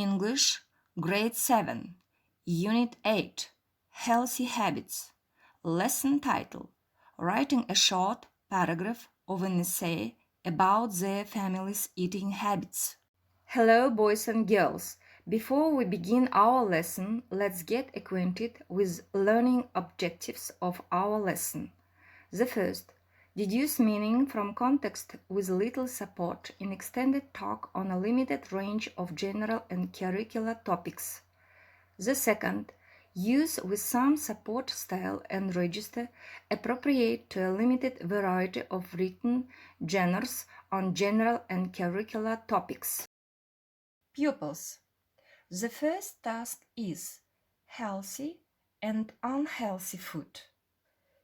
English, Grade 7, Unit 8, Healthy Habits. Lesson title: Writing a short paragraph of an essay about their family's eating habits. Hello, boys and girls. Before we begin our lesson, let's get acquainted with learning objectives of our lesson. The first: deduce meaning from context with little support in extended talk on a limited range of general and curricular topics. The second: use with some support style and register appropriate to a limited variety of written genres on general and curricular topics. Pupils, the first task is healthy and unhealthy food.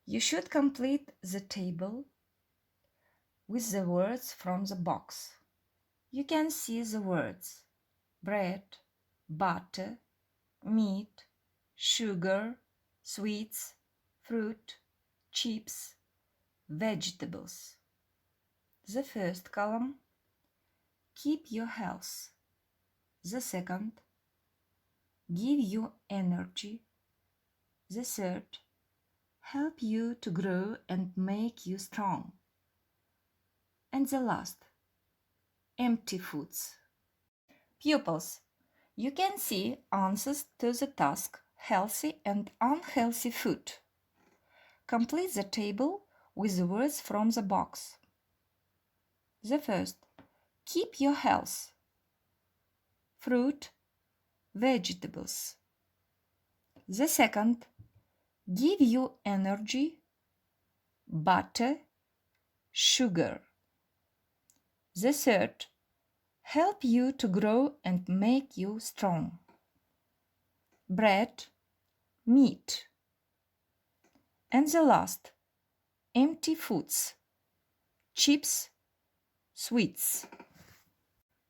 You should complete the table with the words from the box. You can see the words bread, butter, meat, sugar, sweets, fruit, chips, vegetables. The first column: keep your health. The second: give you energy. The third: help you to grow and make you strong. And the last: empty foods. Pupils, you can see answers to the task healthy and unhealthy food. Complete the table with the words from the box. The first: keep your health. Fruit, vegetables. The second: give you energy. Butter, sugar. The third: help you to grow and make you strong. Bread, meat. And the last: empty foods, chips, sweets.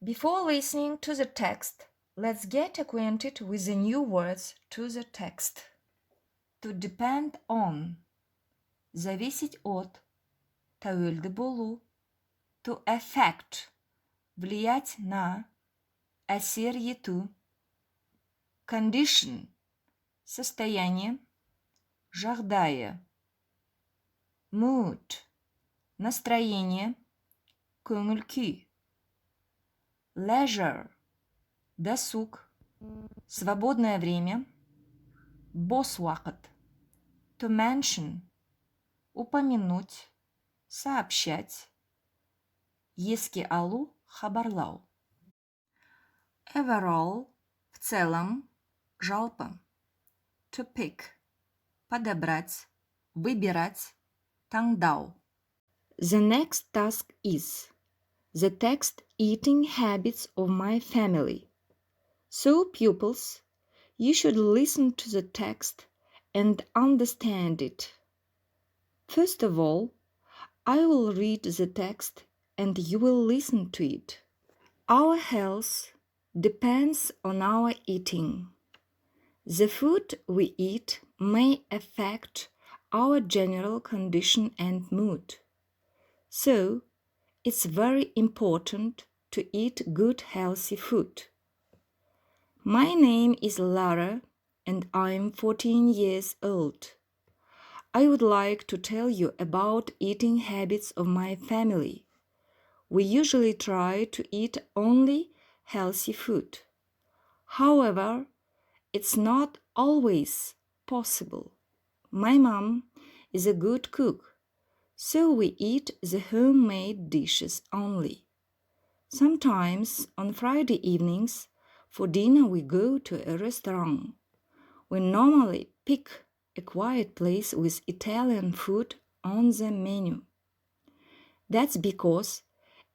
Before listening to the text, let's get acquainted with the new words to the text. To depend on, зависеть от, тәуелді болу. To affect, влиять на, әсер ету. Condition, состояние, жағдайы. Mood, настроение, көңіл күй. Leisure, досуг, свободное время. Бос уақыт. To mention, упомянуть, сообщать. Еске алу, хабарлау. Overall, в целом, жалпы. To pick, подобрать, выбирать, таңдау. The next task is the text eating habits of my family. So, pupils, you should listen to the text and understand it. First of all, I will read the text and you will listen to it. Our health depends on our eating. The food we eat may affect our general condition and mood. So, it's very important to eat good healthy food. My name is Lara and I'm 14 years old. I would like to tell you about eating habits of my family. We usually try to eat only healthy food. However, it's not always possible. My mom is a good cook, so we eat the homemade dishes only. Sometimes on Friday evenings, for dinner we go to a restaurant. We normally pick a quiet place with Italian food on the menu. That's because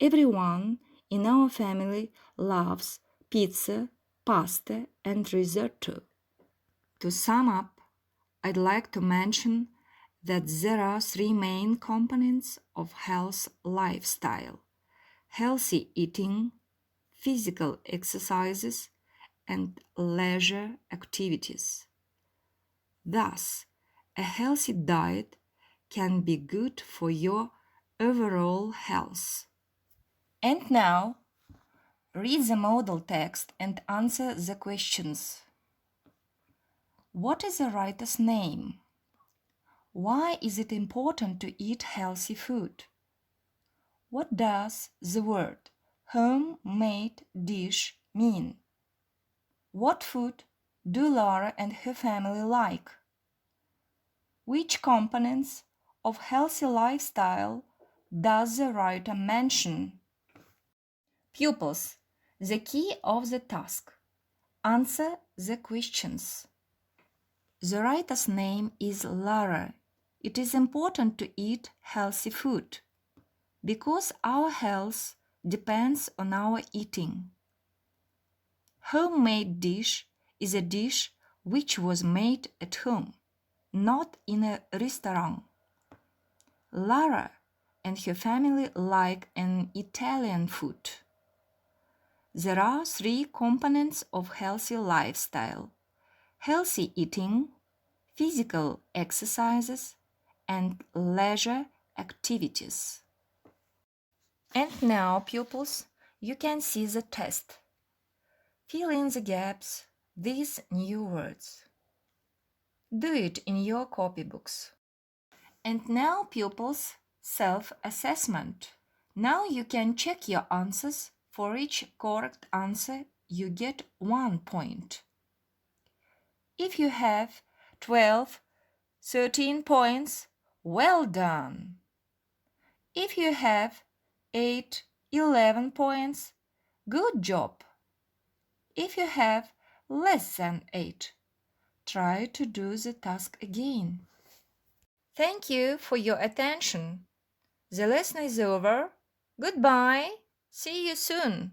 everyone in our family loves pizza, pasta, and risotto. To sum up, I'd like to mention that there are three main components of health lifestyle: healthy eating, physical exercises, and leisure activities. Thus, a healthy diet can be good for your overall health. And now, Read the model text and answer the questions. What is the writer's name? Why is it important to eat healthy food? What does the word homemade dish mean? What food do Laura and her family like? Which components of healthy lifestyle does the writer mention? Pupils, the key of the task. Answer the questions. The writer's name is Lara. It is important to eat healthy food because our health depends on our eating. Homemade dish is a dish which was made at home, not in a restaurant. Lara and her family like an Italian food. There are 3 components of healthy lifestyle: healthy eating, physical exercises, and leisure activities. And now, pupils, you can see the test. Fill in the gaps, these new words. Do it in your copybooks. And now, pupils, self-assessment. Now you can check your answers. For each correct answer, you get 1 point. If you have 12, 13 points, well done. If you have 8, 11 points, good job. If you have less than 8, try to do the task again. Thank you for your attention. The lesson is over. Goodbye. See you soon.